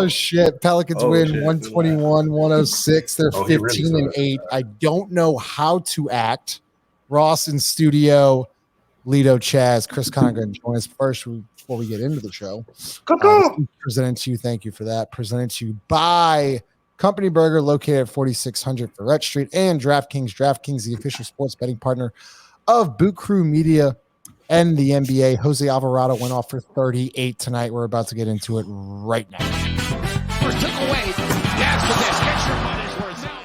Shit. Pelicans win 121-106. They're 15-8. I don't know how to act. Ross in studio, Lito, Chaz, Chris Conner going to join us first before we get into the show. Presented to you. Thank you for that. Presented to you by Company Burger, located at 4600 Ferret Street, and DraftKings. DraftKings, the official sports betting partner of Boot Crew Media and the NBA. Jose Alvarado went off for 38 tonight. We're about to get into it right now. First took away. That's the best. Get your money's worth out.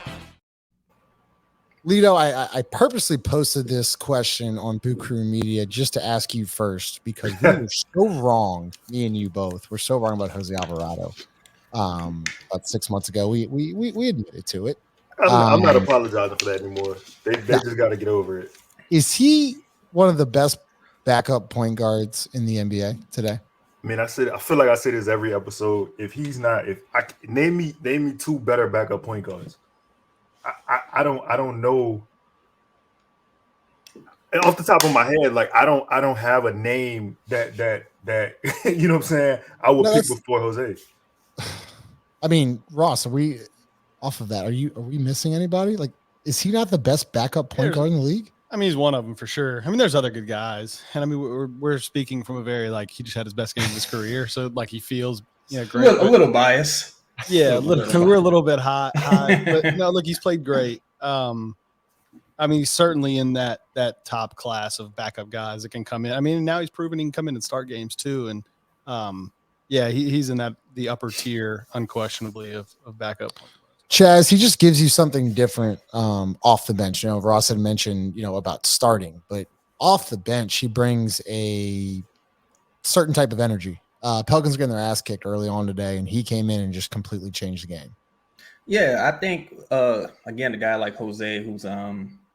Lito, I purposely posted this question on Boot Crew Media just to ask you first because we were so wrong, me and you both. We're so wrong about Jose Alvarado. About 6 months ago, we admitted to it. I'm not apologizing for that anymore. They just got to get over it. Is he one of the best backup point guards in the NBA today? I mean, I feel like I say this every episode. If he's not, name me two better backup point guards. I don't know. And off the top of my head, like I don't have a name that you know what I'm saying. I would pick before Jose. I mean, Ross, are we off of that? Are we missing anybody? Like, is he not the best backup point guard in the league? I mean, he's one of them for sure. I mean, there's other good guys, and I mean, we're speaking from a very he just had his best game of his career, so he feels great. A little biased. Yeah, we're a little bit high, but no, look, he's played great. I mean, he's certainly in that top class of backup guys that can come in. I mean, now he's proven he can come in and start games too, and he's in the upper tier, unquestionably, of backup. Chaz, he just gives you something different off the bench. Ross had mentioned, about starting, but off the bench, he brings a certain type of energy. Pelicans getting their ass kicked early on today, and he came in and just completely changed the game. Yeah, I think, again, a guy like Jose, who's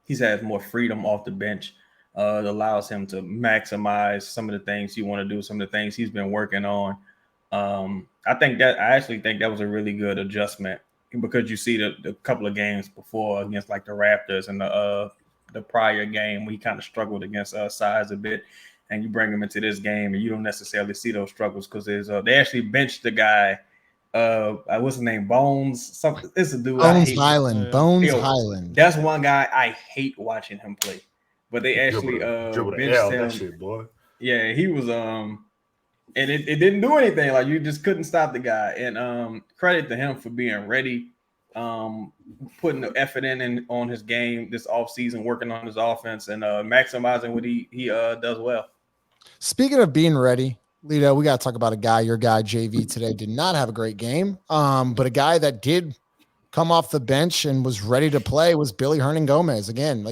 he's had more freedom off the bench, allows him to maximize some of the things he want to do, some of the things he's been working on. I actually think that was a really good adjustment because you see the couple of games before against the Raptors and the prior game, we kind of struggled against size a bit, and you bring him into this game and you don't necessarily see those struggles because they actually benched the guy. What's his name? Bones. Something. It's a dude. Highland. Highland. That's one guy I hate watching him play, but they actually benched him. That shit, boy. Yeah, he was and it didn't do anything. You just couldn't stop the guy. And credit to him for being ready, putting the effort in on his game this offseason, working on his offense and maximizing what he does well. Speaking of being ready, Lito, we got to talk about your guy, JV, today. Did not have a great game, but a guy that did come off the bench and was ready to play was Billy Hernan-Gomez. Again,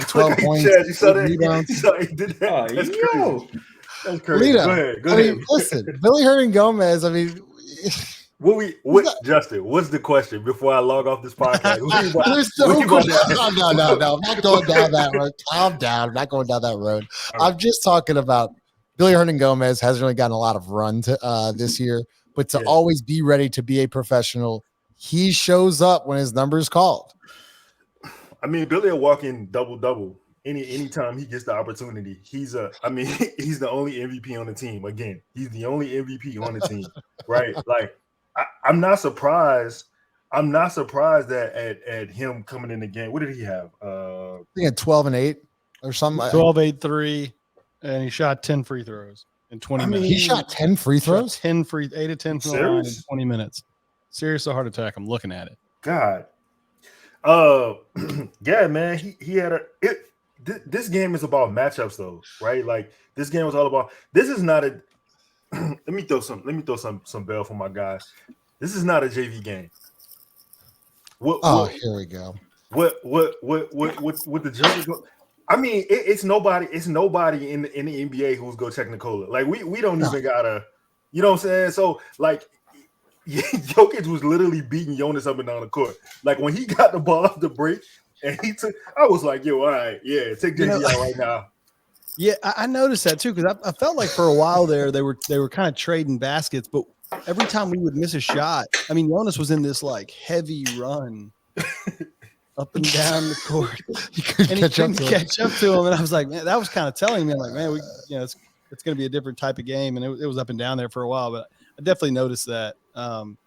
12 points. You saw that? He did that. That's crazy. That's crazy. Lito, Go ahead. Listen, Billy Hernan-Gomez, Justin, what's the question before I log off this podcast? No. I'm not going down that road. Calm down. I'm not going down that road. Right. I'm just talking about Billy Hernan-Gomez hasn't really gotten a lot of run this year, but to always be ready to be a professional, he shows up when his number is called. I mean, Billy will walk in double-double anytime he gets the opportunity. He's the only MVP on the team. Again, he's the only MVP on the team, right? I'm not surprised. I'm not surprised that at him coming in the game. What did he have? I think at 12-8 or something. 12, 3, and he shot 10 free throws in 20 minutes. He shot 10 free throws? 8 of 10 from the line in 20 minutes. Serious heart attack. I'm looking at it. God. Yeah, man. He had this game is about matchups though, right? This game was all about. This is not a. Let me throw some bell for my guys. This is not a JV game. Here we go. What the judges go? I mean, it's nobody in the NBA who's go check Nikola. We don't even gotta, you know what I'm saying? So Jokic was literally beating Jonas up and down the court. When he got the ball off the break and I was like, yo, all right, yeah, take JV out right now. Yeah, I noticed that too because I felt like for a while there they were kind of trading baskets, but every time we would miss a shot, I mean, Jonas was in this heavy run up and down the court, and he couldn't catch up to him. And I was like, man, that was kind of telling me, it's going to be a different type of game, and it was up and down there for a while. But I definitely noticed that.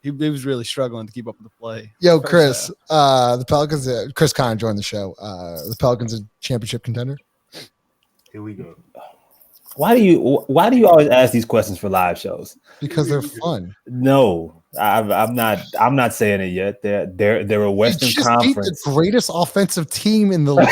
He was really struggling to keep up with the play. Yo, Chris, the Pelicans. Chris Conn joined the show. The Pelicans a championship contender. Here we go. Why do you always ask these questions for live shows? Because they're fun. No, I'm not saying it yet. They're a Western Conference. The greatest offensive team in the league.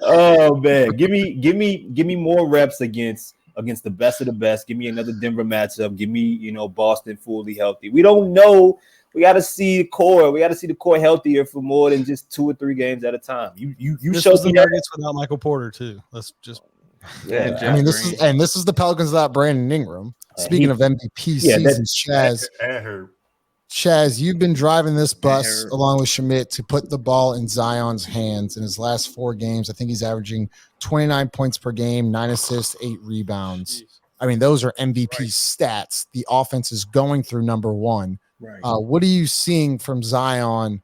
Oh man, give me more reps against the best of the best. Give me another Denver matchup. Give me Boston fully healthy. We don't know. We got to see the core. We got to see the core healthier for more than just 2 or 3 games at a time. You showed the Nuggets without Michael Porter too. Let's just yeah. I mean, this is the Pelicans without Brandon Ingram. Speaking of MVP seasons, Chaz, you've been driving this bus along with Schmidt to put the ball in Zion's hands. In his last 4 games, I think he's averaging 29 points per game, 9 assists, 8 rebounds. I mean, those are MVP stats. The offense is going through number 1. Right. What are you seeing from Zion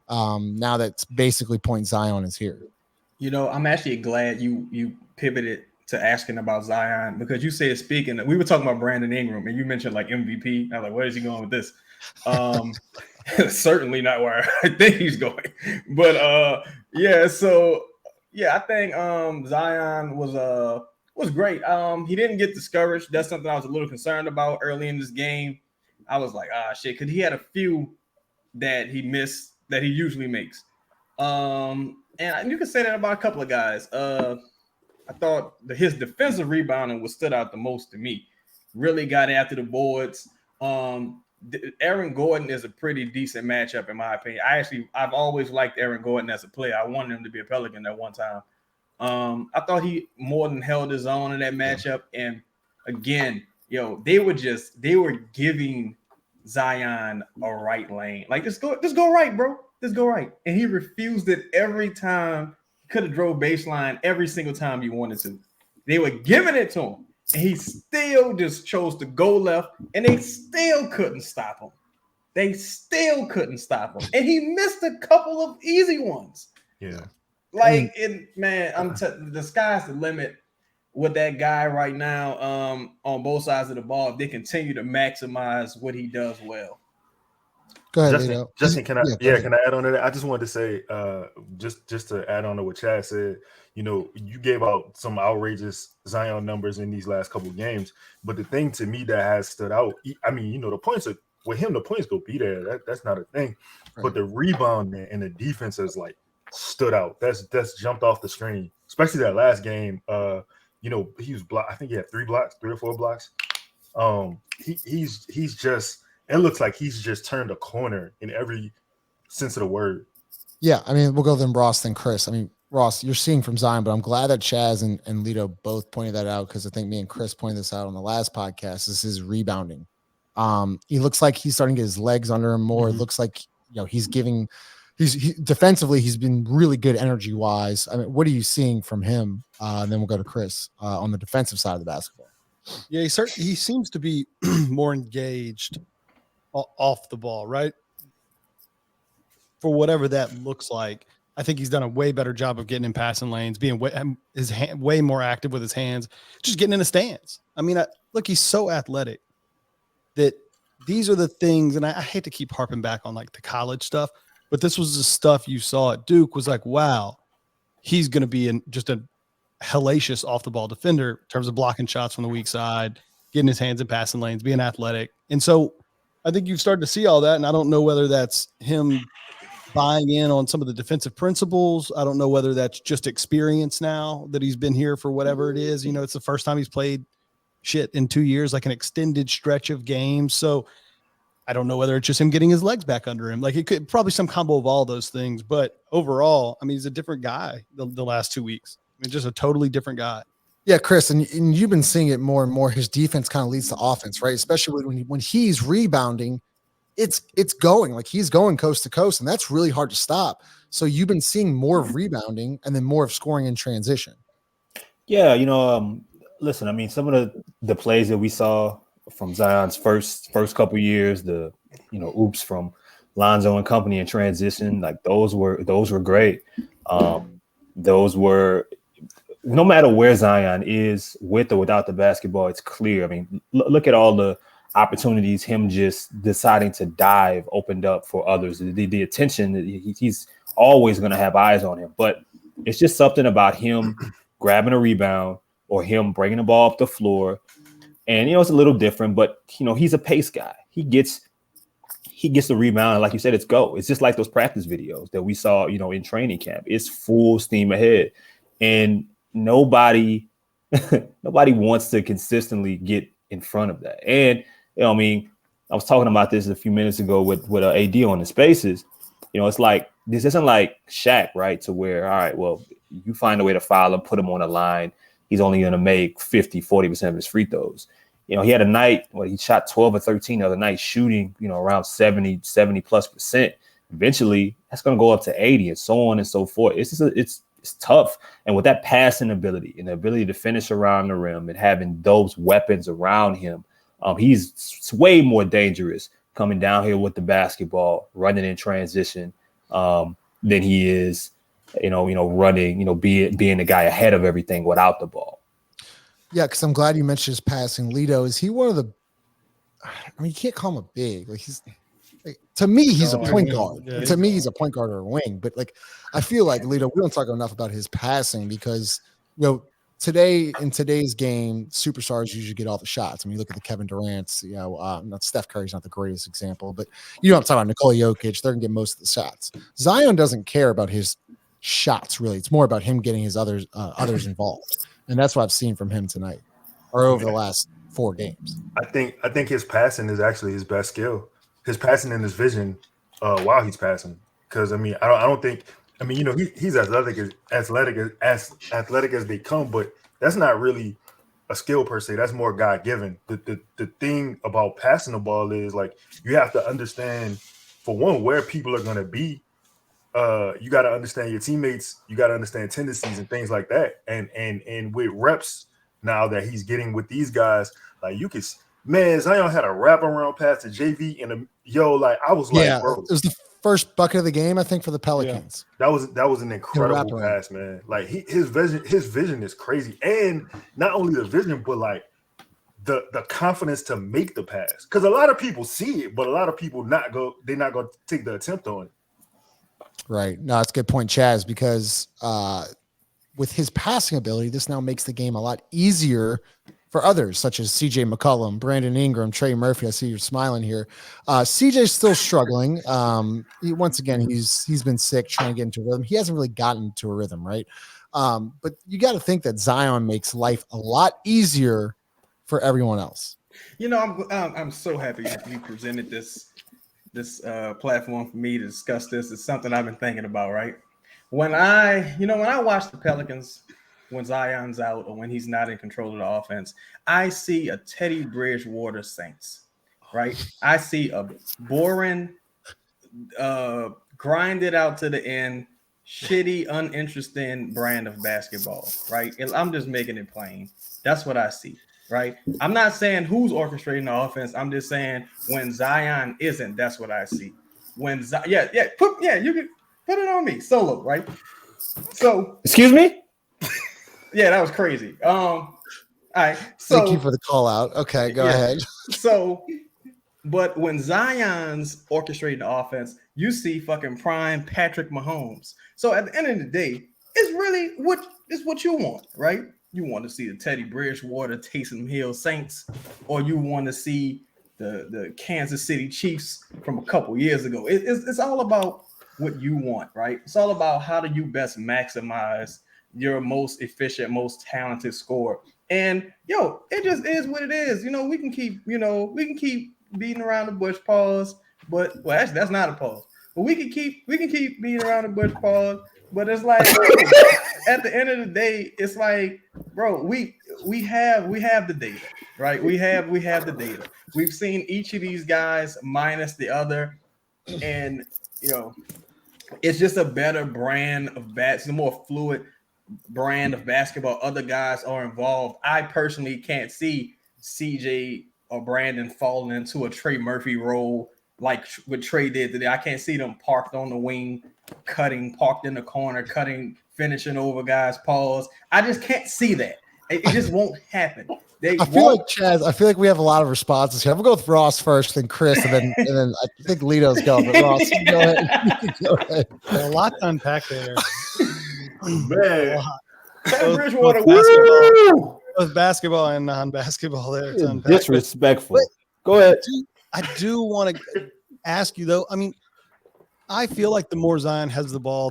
now that basically point Zion is here? I'm actually glad you pivoted to asking about Zion, because you said, speaking, we were talking about Brandon Ingram and you mentioned like MVP. I was like, where is he going with this? Certainly not where I think he's going. But I think Zion was great. He didn't get discouraged. That's something I was a little concerned about early in this game. I was like, shit, because he had a few that he missed that he usually makes. And you can say that about a couple of guys. I thought his defensive rebounding stood out the most to me. Really got after the boards. Aaron Gordon is a pretty decent matchup in my opinion. I've always liked Aaron Gordon as a player. I wanted him to be a Pelican at one time. I thought he more than held his own in that matchup. And again, they were giving Zion a right lane. Like, just go right, bro. Just go right. And he refused it every time. He could have drove baseline every single time he wanted to. They were giving it to him. And he still just chose to go left. And they still couldn't stop him. And he missed a couple of easy ones. Yeah. The sky's the limit with that guy right now on both sides of the ball if they continue to maximize what he does well. Go ahead, Justin, can I add on to that? I just wanted to say, just to add on to what Chad said, you gave out some outrageous Zion numbers in these last couple of games, but the thing to me that has stood out, I mean, the points are with him, the points go be there. That's not a thing, right. But the rebound and the defense has like stood out. That's jumped off the screen, especially that last game. He was blocked. I think he had 3 or 4 blocks. He's just. It looks like he's just turned a corner in every sense of the word. Yeah, I mean, we'll go then Ross, then Chris. I mean, Ross, you're seeing from Zion, but I'm glad that Chaz and Lito both pointed that out, because I think me and Chris pointed this out on the last podcast. This is rebounding. He looks like he's starting to get his legs under him more. Mm-hmm. It looks like he's defensively, he's been really good energy wise. I mean, what are you seeing from him? And then we'll go to Chris on the defensive side of the basketball. Yeah, he seems to be more engaged off the ball, right? For whatever that looks like, I think he's done a way better job of getting in passing lanes, being way more active with his hands, just getting in the stands. I mean, look, he's so athletic that these are the things, and I hate to keep harping back on like the college stuff, but this was the stuff you saw at Duke was like, wow, he's going to be just a hellacious off the ball defender in terms of blocking shots from the weak side, getting his hands in passing lanes, being athletic. And so I think you've started to see all that, and I don't know whether that's him buying in on some of the defensive principles. I don't know whether that's just experience now that he's been here for whatever it is. It's the first time he's played in 2 years, like an extended stretch of games. So I don't know whether it's just him getting his legs back under him. Like, it could probably some combo of all those things. But overall, I mean, he's a different guy the last 2 weeks. I mean, just a totally different guy. Yeah, Chris, and you've been seeing it more and more. His defense kind of leads to offense, right? Especially when he's rebounding, it's going like he's going coast to coast, and that's really hard to stop. So you've been seeing more of rebounding and then more of scoring in transition. Yeah, listen, I mean, some of the plays that we saw from Zion's first couple years, the oops from Lonzo and company in transition, like those were great. Those were no matter where Zion is with or without the basketball, it's clear. I mean, look at all the opportunities him just deciding to dive opened up for others. The attention, he's always going to have eyes on him. But it's just something about him grabbing a rebound or him bringing the ball up the floor. And, it's a little different, but, he's a pace guy. He gets the rebound, and like you said, it's go. It's just like those practice videos that we saw, in training camp. It's full steam ahead. And nobody wants to consistently get in front of that. And, I was talking about this a few minutes ago with AD on the spaces. It's like, this isn't like Shaq, right? To where, all right, well, you find a way to foul him, put him on the line. He's only going to make 40% of his free throws. He had a night where he shot 12 or 13 the other night, shooting, around 70+%. Eventually, that's going to go up to 80 and so on and so forth. It's tough. And with that passing ability and the ability to finish around the rim and having those weapons around him, he's way more dangerous coming down here with the basketball, running in transition, than he is, running, being the guy ahead of everything without the ball. Yeah, because I'm glad you mentioned his passing. Lito, is he one of the? You can't call him a big. To me, he's a point guard. Yeah, to me, he's a point guard or a wing. But I feel like Lito, we don't talk enough about his passing because in today's game, superstars usually get all the shots. You look at the Kevin Durant's. Not Steph Curry's not the greatest example, but I'm talking about Nikola Jokic. They're gonna get most of the shots. Zion doesn't care about his shots really. It's more about him getting his others involved. And that's what I've seen from him tonight or over the last 4 games. I think his passing is actually his best skill. His passing and his vision while he's passing. Because I don't think he's athletic as they come, but that's not really a skill per se. That's more God given. The thing about passing the ball is you have to understand, for one, where people are gonna be. You got to understand your teammates. You got to understand tendencies and things like that. And with reps now that he's getting with these guys, Zion had a wraparound pass to JV and I was like, bro, it was the first bucket of the game, I think, for the Pelicans. Yeah. That was an incredible pass, man. His vision is crazy, and not only the vision, but the confidence to make the pass. Because a lot of people see it, but a lot of people they're not going to take the attempt on it. Right. No, that's a good point, Chaz, because with his passing ability, this now makes the game a lot easier for others, such as CJ McCollum, Brandon Ingram, Trey Murphy. I see you're smiling here. CJ's still struggling. Once again, he's been sick, trying to get into a rhythm. He hasn't really gotten into a rhythm, right? But you got to think that Zion makes life a lot easier for everyone else. I'm so happy you presented this platform for me to discuss this. Is something I've been thinking about, right? When I watch the Pelicans, when Zion's out or when he's not in control of the offense, I see a Teddy Bridgewater Saints, right? I see a boring, grinded out to the end, shitty, uninteresting brand of basketball, right? And I'm just making it plain. That's what I see. Right. I'm not saying who's orchestrating the offense. I'm just saying when Zion isn't, that's what I see. When you can put it on me solo, right? So excuse me? Yeah, that was crazy. All right. So thank you for the call out. Okay, go ahead. So, but when Zion's orchestrating the offense, you see fucking prime Patrick Mahomes. So at the end of the day, it's really what you want, right? You want to see the Teddy Bridgewater Taysom Hill Saints, or you want to see the Kansas City Chiefs from a couple years ago. It's all about what you want, right? It's all about how do you best maximize your most efficient, most talented scorer. And it just is what it is. We can keep beating around the bush, pause. But actually, that's not a pause. But we can keep beating around the bush, pause. But it's like at the end of the day, it's like, bro, we have the data, right? We have the data. We've seen each of these guys minus the other, and it's just a better brand of it's a more fluid brand of basketball. Other guys are involved. I personally can't see CJ or Brandon falling into a Trey Murphy role like what Trey did today. I can't see them parked on the wing cutting, parked in the corner, cutting, finishing over guys, pause. I just can't see that. It just won't happen. I feel like Chaz. I feel like we have a lot of responses here. I'm gonna go with Ross first, then Chris, and then I think Lito's going. But Ross, you go ahead. Go ahead. A lot to unpack there. Man, Bridgewater, both basketball and non-basketball there. To unpack. Disrespectful. Go ahead. I do want to ask you though. I mean, I feel like the more Zion has the ball,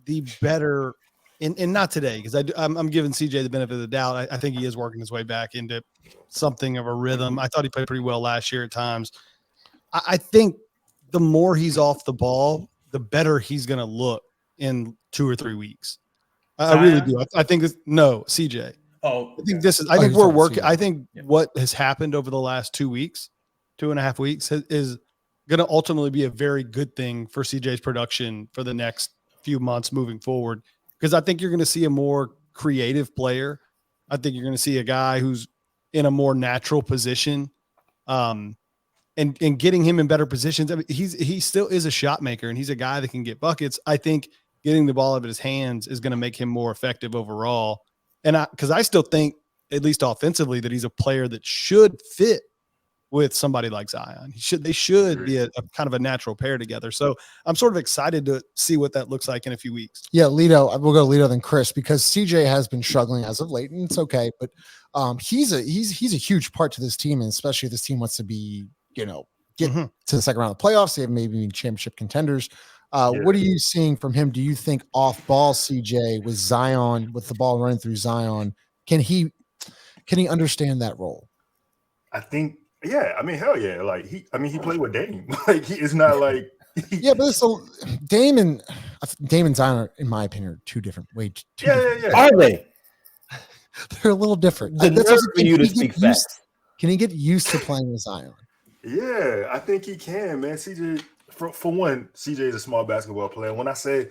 the better. And not today, because I'm giving CJ the benefit of the doubt. I think he is working his way back into something of a rhythm. I thought he played pretty well last year at times. I think the more he's off the ball, the better he's going to look in 2 or 3 weeks. I really do. I think CJ. Oh, okay. I think this is. I think we're working. I think what has happened over the last 2 weeks, 2.5 weeks, is going to ultimately be a very good thing for CJ's production for the next few months moving forward. Because I think you're going to see a more creative player. I think you're going to see a guy who's in a more natural position, and getting him in better positions. I mean, he still is a shot maker, and he's a guy that can get buckets. I think getting the ball out of his hands is going to make him more effective overall. And because I still think, at least offensively, that he's a player that should fit with somebody like Zion. They should be a kind of a natural pair together. So I'm sort of excited to see what that looks like in a few weeks. Yeah, Lito, we'll go Lito then Chris, because CJ has been struggling as of late, and it's okay. But he's a huge part to this team, and especially if this team wants to be, get to the second round of the playoffs. They have maybe championship contenders. What are you seeing from him? Do you think off ball CJ with Zion, with the ball running through Zion, can he understand that role? I think. Yeah, I mean, hell yeah. Like he played with Dame. Like it's not like but so Dame and Zion are, in my opinion, are two different ways. Yeah. Are they? They're a little different. The nerve for you to speak facts. Can he get used to playing with Zion? Yeah, I think he can, man. CJ, for one, CJ is a small basketball player. When I say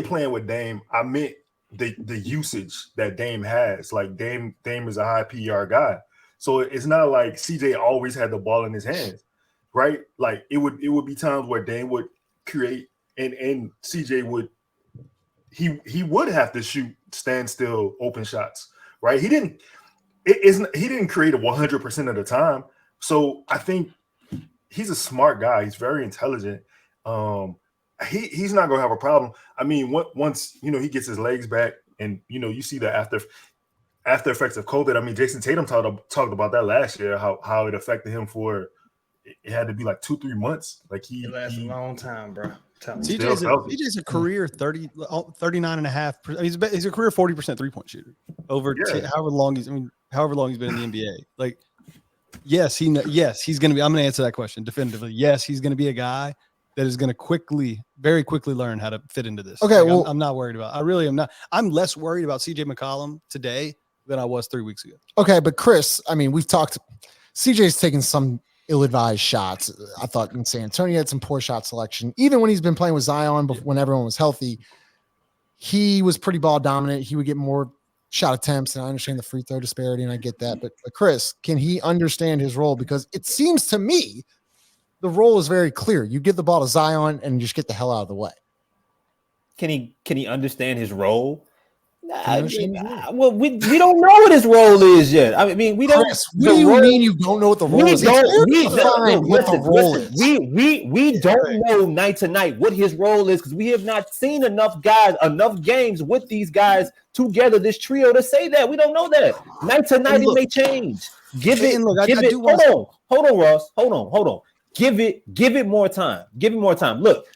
playing with Dame, I meant the usage that Dame has. Like Dame is a high PER guy. So it's not like CJ always had the ball in his hands, right? Like it would be times where Dame would create and CJ would have to shoot standstill open shots, right? He didn't create it 100% of the time. So I think he's a smart guy. He's very intelligent. He's not gonna have a problem. I mean, once he gets his legs back, and you see the after effects of COVID. I mean, Jason Tatum talked about that last year, how it affected him it had to be like 2-3 months. Like it lasts a long time, bro. CJ's a career 39.5%. He's a career 40% 3-point shooter over however long he's been in the NBA. Like, yes, he's going to be. I'm going to answer that question definitively. Yes, he's going to be a guy that is going to very quickly learn how to fit into this. Okay, like, I'm not worried about. I really am not. I'm less worried about CJ McCollum today than I was 3 weeks ago. Okay, but Chris, I mean, we've talked. CJ's taken some ill-advised shots. I thought in San Antonio had some poor shot selection. Even when he's been playing with Zion, when everyone was healthy, he was pretty ball dominant. He would get more shot attempts, and I understand the free throw disparity, and I get that. But Chris, can he understand his role? Because it seems to me the role is very clear. You give the ball to Zion and just get the hell out of the way. Can he understand his role? Well, we don't know what his role is yet. I mean, we don't. Chris, what do you mean you don't know what the role is? We don't know night to night what his role is, because we have not seen enough games with these guys together, this trio, to say that. We don't know that. Night to night, it may change. Hold on, Ross. Hold on. Give it more time. Give it more time. Look,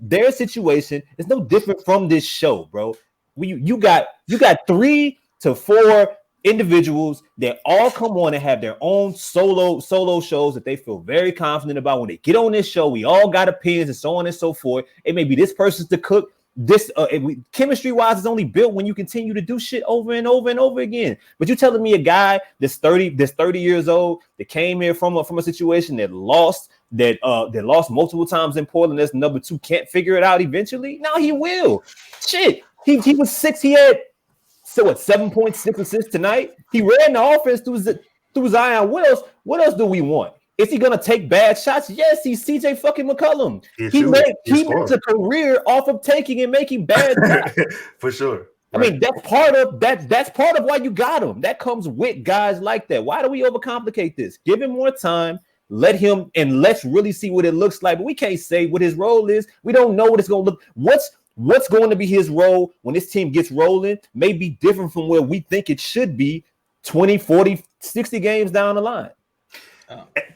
their situation is no different from this show, bro. You got 3 to 4 individuals that all come on and have their own solo shows that they feel very confident about. When they get on this show, we all got opinions and so on and so forth. It may be this person's the cook. This chemistry wise is only built when you continue to do shit over and over and over again. But you're telling me a guy that's 30 years old that came here from a situation that lost multiple times in Portland as number 2 can't figure it out eventually? No, he will. Shit. He was 6. He had 7.6 assists tonight. He ran the offense through Zion. What else do we want? Is he gonna take bad shots? Yes, he's CJ fucking McCollum. He makes a career off of taking and making bad shots. For sure. I mean, that's part of that. That's part of why you got him. That comes with guys like that. Why do we overcomplicate this? Give him more time. Let him, and let's really see what it looks like. But we can't say what his role is. We don't know what it's going to look. What's going to be his role when this team gets rolling may be different from where we think it should be 20, 40, 60 games down the line.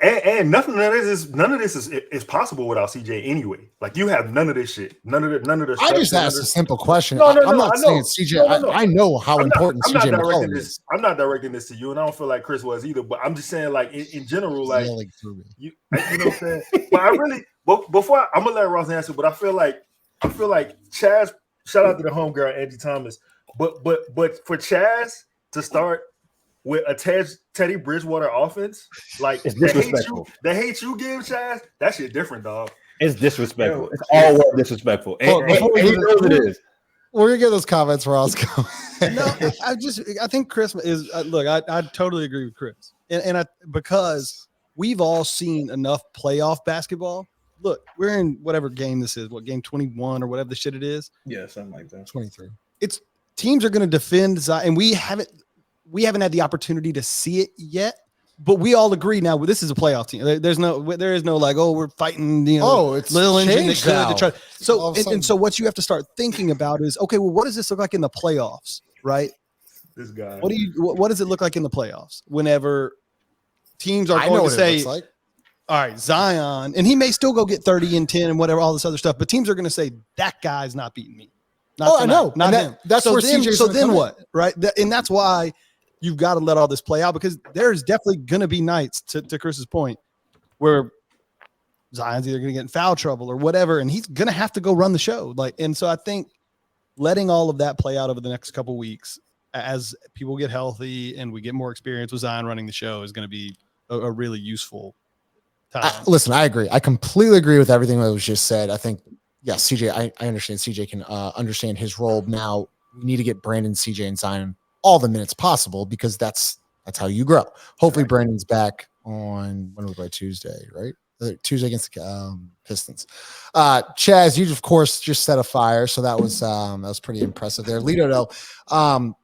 And none of this is possible without CJ anyway. Like you have none of this shit. None of the. I just asked a simple question. No, I'm not saying CJ. I know how important CJ McCollum is. I'm not directing this to you, and I don't feel like Chris was either. But I'm just saying, like in general, like you know what I'm saying. But I really, before I'm gonna let Ross answer, but I feel like Chaz. Shout out to the homegirl Angie Thomas. But for Chaz to start with a Teddy Bridgewater offense, like it's disrespectful. They hate you, give Chaz. That shit different, dog. It's disrespectful. It's all disrespectful. And he knows it is. We're gonna get those comments, Ross. No, I think Chris is. Look, I totally agree with Chris, and because we've all seen enough playoff basketball. Look, we're in whatever game this is. What game 21 or whatever the shit it is? Yeah, something like that. 23. It's teams are going to defend Zion, and we haven't had the opportunity to see it yet, but we all agree now. Well, this is a playoff team. There is no like, oh, we're fighting. It's little engine that now. to try. So and so, what you have to start thinking about is, okay, well, what does this look like in the playoffs, right? This guy. What does it look like in the playoffs? Whenever teams are going to say, all right, Zion, and he may still go get 30 and 10 and whatever, all this other stuff, but teams are going to say that guy's not beating me. I know. Not him. That's where CJ's. So then what, right? And that's why you've got to let all this play out, because there's definitely going to be nights, to Chris's point, where Zion's either going to get in foul trouble or whatever, and he's going to have to go run the show. And so I think letting all of that play out over the next couple of weeks as people get healthy and we get more experience with Zion running the show is going to be a really useful time. Listen, I agree. I completely agree with everything that was just said. I think, yes, CJ, I understand CJ can understand his role. Now we need to get Brandon, CJ, and Zion all the minutes possible, because that's how you grow. Hopefully Brandon's back on, when we play Tuesday, right? Tuesday against the Pistons. Chaz, you of course just set a fire, so that was pretty impressive there. Lito, though,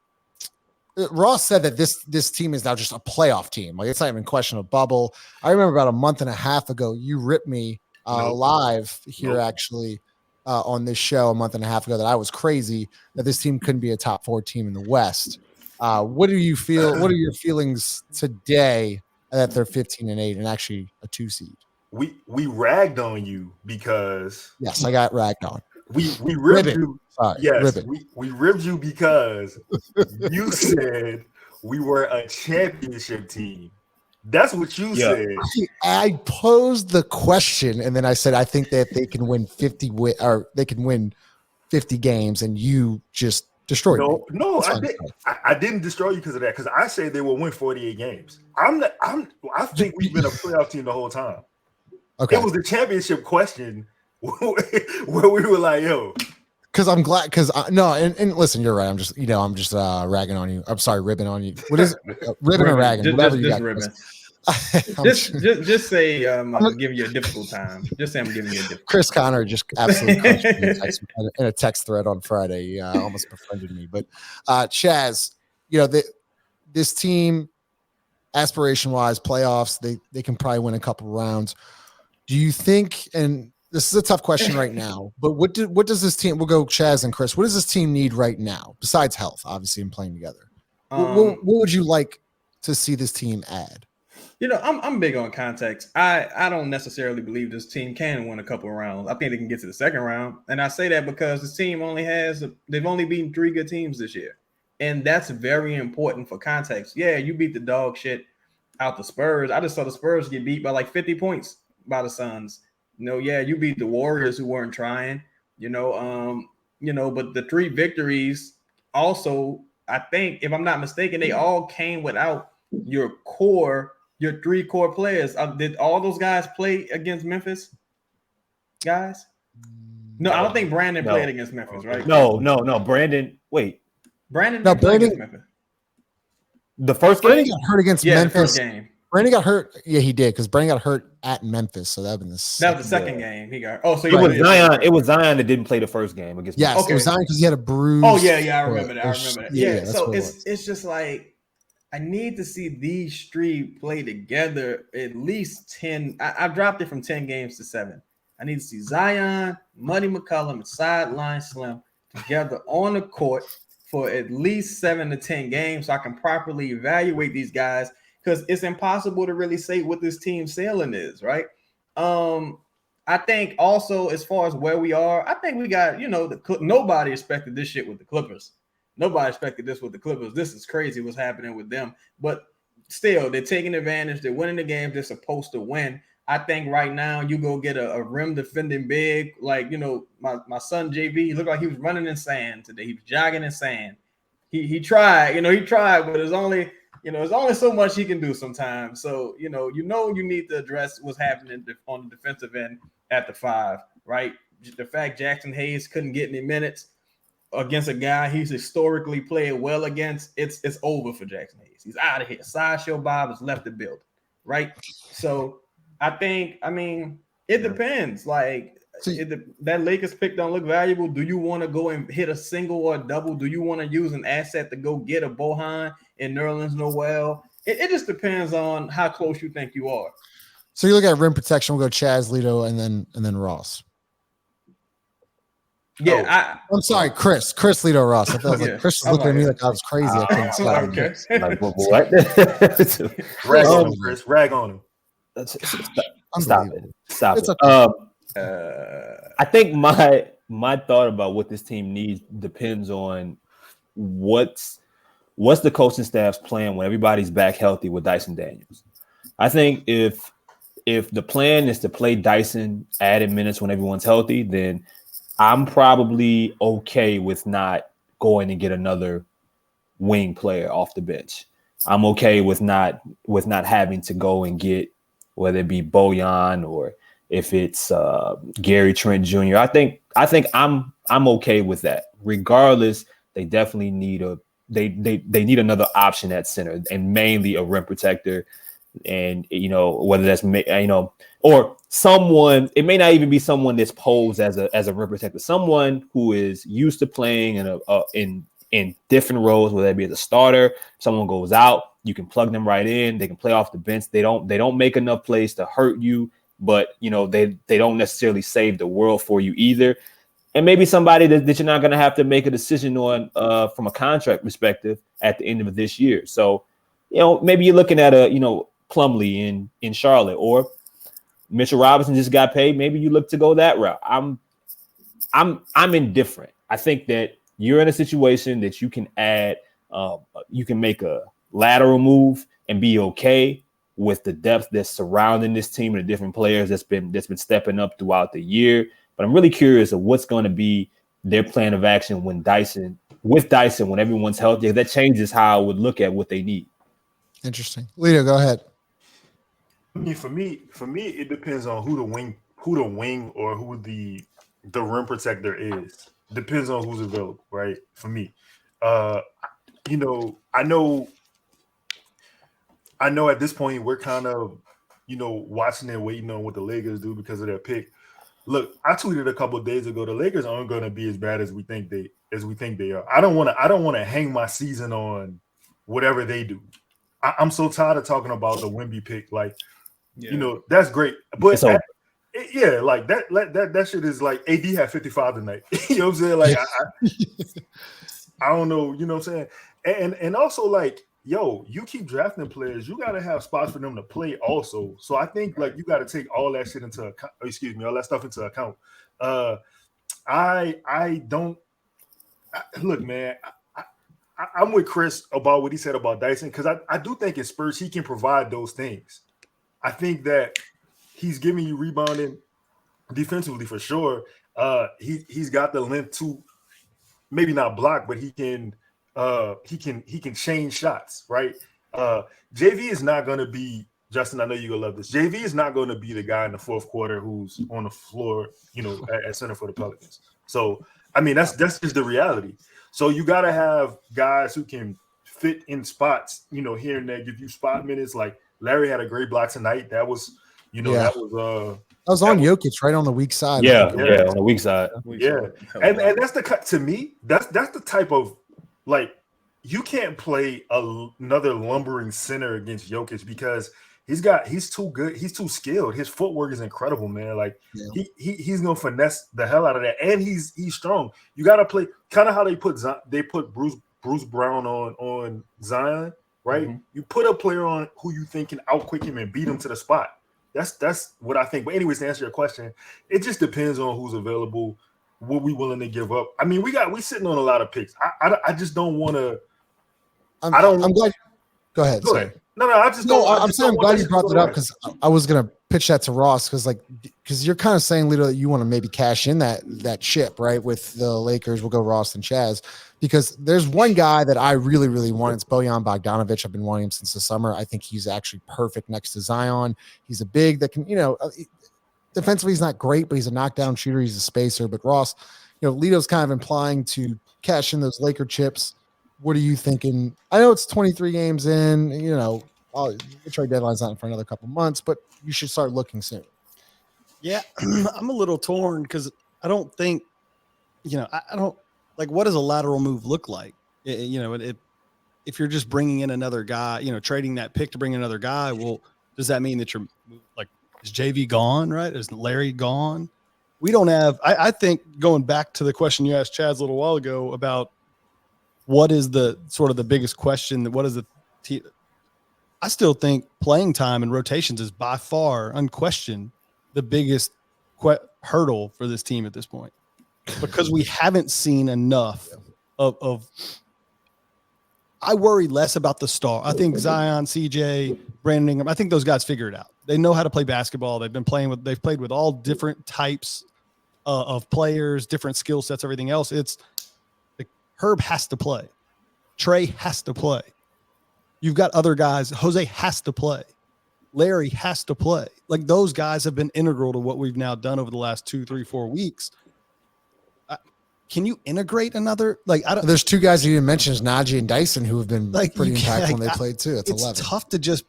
Ross said that this team is now just a playoff team. Like, it's not even a question of bubble. I remember about a month and a half ago, you ripped me live here actually on this show a month and a half ago that I was crazy that this team couldn't be a top 4 team in the West. What do you feel? What are your feelings today that they're 15-8 and actually a 2 seed? We ragged on you because yes, I got ragged on. We ribbed you. Sorry, yes, we ribbed you because you said we were a championship team. That's what you said. I posed the question, and then I said I think that they can win 50 or they can win 50 games, and you just destroyed me. No, I didn't destroy you because of that. Because I said they will win 48 games. I think we've been a playoff team the whole time. Okay, it was the championship question where we were like, yo. Because I'm glad. Because no, and listen, you're right. I'm just ragging on you. I'm sorry, ribbing on you. What is it? Ribbing or ragging? Whatever you got. Ribbing. just say I'm giving you a difficult time. Just say I'm giving you a difficult. Chris Connor just absolutely crushed me in a text thread on Friday. He almost befriended me. But Chaz, this team, aspiration wise, playoffs, they can probably win a couple rounds. Do you think? And this is a tough question right now, but what does this team? We'll go Chaz and Chris. What does this team need right now besides health, obviously, and playing together? What would you like to see this team add? I'm big on context. I don't necessarily believe this team can win a couple of rounds. I think they can get to the second round. And I say that because this team they've only beaten 3 good teams this year. And that's very important for context. Yeah, you beat the dog shit out the Spurs. I just saw the Spurs get beat by like 50 points by the Suns. You beat the Warriors who weren't trying, but the 3 victories also, I think, if I'm not mistaken, they all came without your 3 core players. Did all those guys play against Memphis, guys? No, I don't think Brandon played against Memphis, right? No. Brandon, wait. Brandon played against Memphis. The first game? Brandon got hurt against Memphis. The first game. Brandon got hurt. Yeah, he did, because Brandon got hurt at Memphis, so that was the second game he got. Oh, so it was Zion. It was Zion that didn't play the first game against. Yes, okay. It was Zion because he had a bruise. Oh yeah, I remember that. Yeah, so it's just like I need to see these three play together at least 10. I dropped it from 10 games to 7. I need to see Zion, Muddy McCollum, and Sideline Slim together on the court for at least 7 to 10 games so I can properly evaluate these guys, because it's impossible to really say what this team's ceiling is, right? I think also, as far as where we are, I think we got, nobody expected this shit with the Clippers. Nobody expected this with the Clippers. This is crazy what's happening with them. But still, they're taking advantage. They're winning the games they're supposed to win. I think right now you go get a rim defending big, like, my son JV, he looked like he was running in sand today. He was jogging in sand. He tried, but there's only so much he can do sometimes. So, you need to address what's happening on the defensive end at the 5, right? The fact Jackson Hayes couldn't get any minutes against a guy he's historically played well against, it's over for Jackson Hayes. He's out of here. Sideshow Bob has left the building, right? So it depends. Like, that Lakers pick don't look valuable. Do you want to go and hit a single or a double? Do you want to use an asset to go get a Bohan and Nerlens Noel? It just depends on how close you think you are. So you look at rim protection. We'll go Chaz, Lito, and then Ross. Yeah, I'm sorry, Chris, Lito, Ross. I felt like Chris was looking at me like I was crazy. I couldn't stop. Okay. Like, what? Rag on him, Chris. Rag on him. Stop it. Okay. I think my thought about what this team needs depends on what's the coaching staff's plan when everybody's back healthy with Dyson Daniels. I think if the plan is to play Dyson added minutes when everyone's healthy, then I'm probably okay with not going and get another wing player off the bench. I'm okay with not having to go and get, whether it be Bojan or if it's Gary Trent Jr. I think I'm okay with that. Regardless, they definitely need they need another option at center, and mainly a rim protector. And whether that's or someone, it may not even be someone that's posed as a rim protector, someone who is used to playing in different roles, whether that be as a starter. Someone goes out, you can plug them right in. They can play off the bench. They don't make enough plays to hurt you, but they don't necessarily save the world for you either. And maybe somebody that you're not going to have to make a decision on from a contract perspective at the end of this year. So maybe you're looking at a Plumlee in Charlotte, or Mitchell Robinson just got paid. Maybe you look to go that route. I'm indifferent. I think that you're in a situation that you can add, you can make a lateral move and be okay with the depth that's surrounding this team and the different players that's been stepping up throughout the year. But I'm really curious of what's going to be their plan of action when when everyone's healthy. That changes how I would look at what they need. Interesting. Lito, go ahead. I mean, for me, it depends on who the wing or who the rim protector is. Depends on who's available, right? For me, I know at this point we're kind of, watching and waiting on what the Lakers do because of their pick. Look, I tweeted a couple of days ago, the Lakers aren't going to be as bad as we think they are. I don't want to hang my season on whatever they do. I'm so tired of talking about the Wemby pick. Like, that's great, but that shit is like AD had 55 tonight. You know what I'm saying? Like, I don't know. You know what I'm saying? And also, like, you keep drafting players, you got to have spots for them to play also. So I think like you got to take all that shit into account. All that stuff into account. Look, man. I'm with Chris about what he said about Dyson, because I do think in Spurs he can provide those things. I think that he's giving you rebounding defensively for sure. He's got the length to maybe not block, but he can change shots, right? JV is not going to be, Justin, I know you're going to love this. JV is not going to be the guy in the fourth quarter who's on the floor, at center for the Pelicans. So, I mean, that's just the reality. So you got to have guys who can fit in spots, here and there, give you spot minutes. Like Larry had a great block tonight. That was, that was on Jokic, right on the weak side. Yeah, on the weak side. Yeah, and that's to me, that's the type of, like, you can't play another lumbering center against Jokic because he's too good. He's too skilled. His footwork is incredible, man. Like he's gonna finesse the hell out of that, and he's strong. You gotta play kind of how they put Bruce Brown on Zion, right? Mm-hmm. You put a player on who you think can outquick him and beat him to the spot. That's what I think. But anyways, to answer your question, it just depends on who's available, what we willing to give up. I mean, we sitting on a lot of picks. I just don't want to. I'm glad. Go ahead. Sorry. No, I just don't. I'm glad you brought that up because I was gonna pitch that to Ross because you're kind of saying, Lito, that you want to maybe cash in that ship, right? With the Lakers, we'll go Ross and Chaz, because there's one guy that I really, really want. It's Bojan Bogdanovic. I've been wanting him since the summer. I think he's actually perfect next to Zion. He's a big that can, defensively he's not great, but he's a knockdown shooter. He's a spacer. But Ross, Lito's kind of implying to cash in those Laker chips. What are you thinking? I know it's 23 games in, the trade deadline's not for another couple months, but you should start looking soon. Yeah, I'm a little torn because I don't think, I don't like, what does a lateral move look like? If you're just bringing in another guy, trading that pick to bring in another guy, well, does that mean that you're like, is JV gone, right? Is Larry gone? We don't have, I think going back to the question you asked Chaz a little while ago about what is the sort of the biggest question, what is the team? I still think playing time and rotations is by far, unquestioned, the biggest hurdle for this team at this point, because we haven't seen enough of. I worry less about the star. I think Zion, CJ, Brandon Ingram, I think those guys figure it out. They know how to play basketball. They've played with all different types of players, different skill sets, everything else. It's like Herb has to play. Trey has to play. You've got other guys. Jose has to play. Larry has to play. Like, those guys have been integral to what we've now done over the last 2, 3, 4 weeks. Can you integrate another? There's two guys you didn't mention, is Najee and Dyson, who have been pretty impactful when they played too. It's 11. Tough to just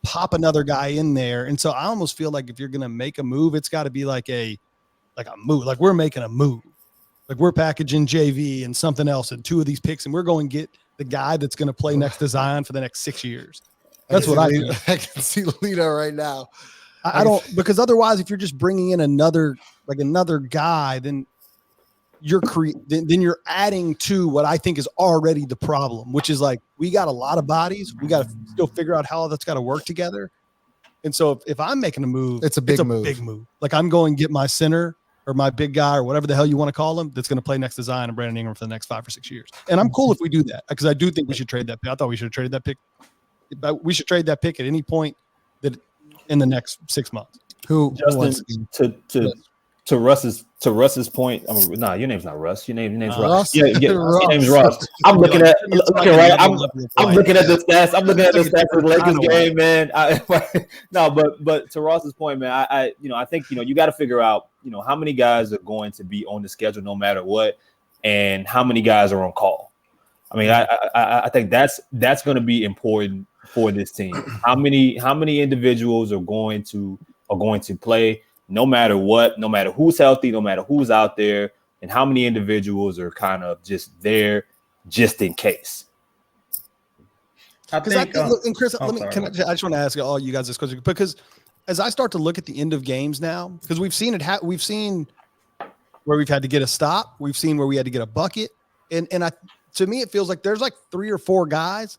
pop another guy in there. And so I almost feel like if you're going to make a move, it's got to be like a move. Like, we're making a move. Like, we're packaging JV and something else and 2 of these picks, and we're going to get the guy that's going to play next to Zion for the next 6 years. That's what I do. I can see Lito right now. I don't, because otherwise, if you're just bringing in another guy, then you're then you're adding to what I think is already the problem, which is like, we got a lot of bodies. We got to still figure out how that's got to work together. And so if I'm making a move, it's a big move. Like, I'm going to get my center or my big guy or whatever the hell you want to call him that's going to play next to Zion and Brandon Ingram for the next 5 or 6 years. And I'm cool if we do that, because I do think we should trade that pick. I thought we should have traded that pick. We should trade that pick at any point that in the next 6 months. Justin, to Russ's point. Your name's not Russ. Your name's Russ. Yeah, Russ. Your name's Russ. I'm looking at the stats. I'm looking at the stats of the Lakers game, man. But to Ross's point, man, I think you got to figure out how many guys are going to be on the schedule no matter what, and how many guys are on call. I mean, I think that's going to be important for this team. How many individuals are going to play no matter what, no matter who's healthy, no matter who's out there, and how many individuals are kind of just there just in case. I think, and Chris, I just want to ask all you guys this question, because as I start to look at the end of games now, because we've seen we've seen where we've had to get a stop, we've seen where we had to get a bucket, and to me it feels like there's like 3 or 4 guys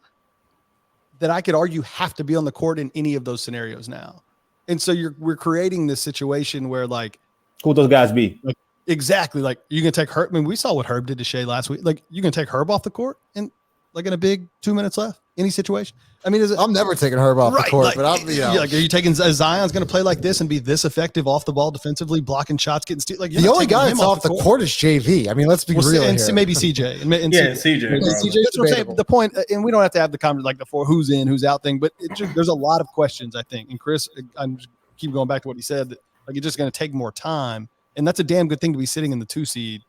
that I could argue have to be on the court in any of those scenarios now. And so we're creating this situation where, like, who would those guys be? Exactly. Like, you can take Herb. I mean, we saw what Herb did to Shea last week. Like, you can take Herb off the court and, like, in a big 2 minutes left, any situation. I mean, I'm never taking Herb off the court, like, but I'm, like, are you taking Zion's going to play like this and be this effective off the ball defensively, blocking shots, getting steals? Like, the only guy that's off the court is JV. I mean, let's be real and here. Maybe CJ. And CJ. That's what I'm saying. The point, and we don't have to have the comment like the 4 who's in, who's out thing, but there's a lot of questions, I think. And Chris, I'm just keep going back to what he said, that like, it's just going to take more time, and that's a damn good thing to be sitting in the 2 seed.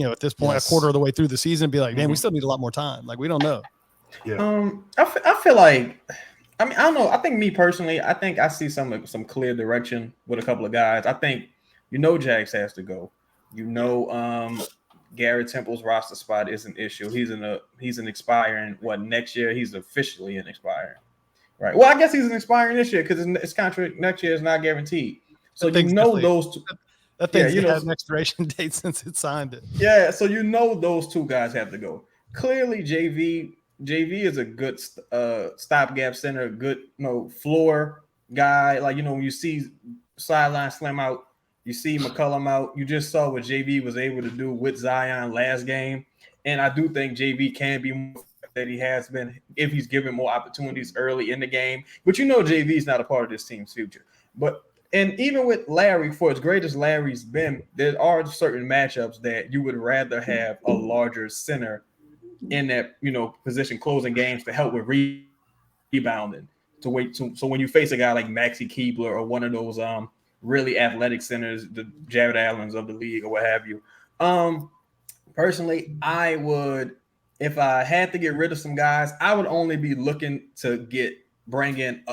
At this point, a quarter of the way through the season, and be like, man, we still need a lot more time. Like, we don't know. Yeah. I feel like I mean, I don't know. I think me personally, I think I see some clear direction with a couple of guys. I think Jax has to go. Garrett Temple's roster spot is an issue. He's an expiring. Next year? He's officially an expiring. Right. Well, I guess he's an expiring this year because his contract next year is not guaranteed. So those two. That thing's had an expiration date since it signed it. Yeah. So those two guys have to go. Clearly, JV is a good stopgap center, good floor guy. Like when you see sideline slam out, you see McCollum out. You just saw what JV was able to do with Zion last game, and I do think JV can be more that he has been if he's given more opportunities early in the game. But JV is not a part of this team's future. And even with Larry, for as great as Larry's been, there are certain matchups that you would rather have a larger center in that position closing games to help with rebounding. So when you face a guy like Maxi Keebler or one of those really athletic centers, the Jared Allens of the league or what have you, personally, I would, if I had to get rid of some guys, I would only be looking to bring in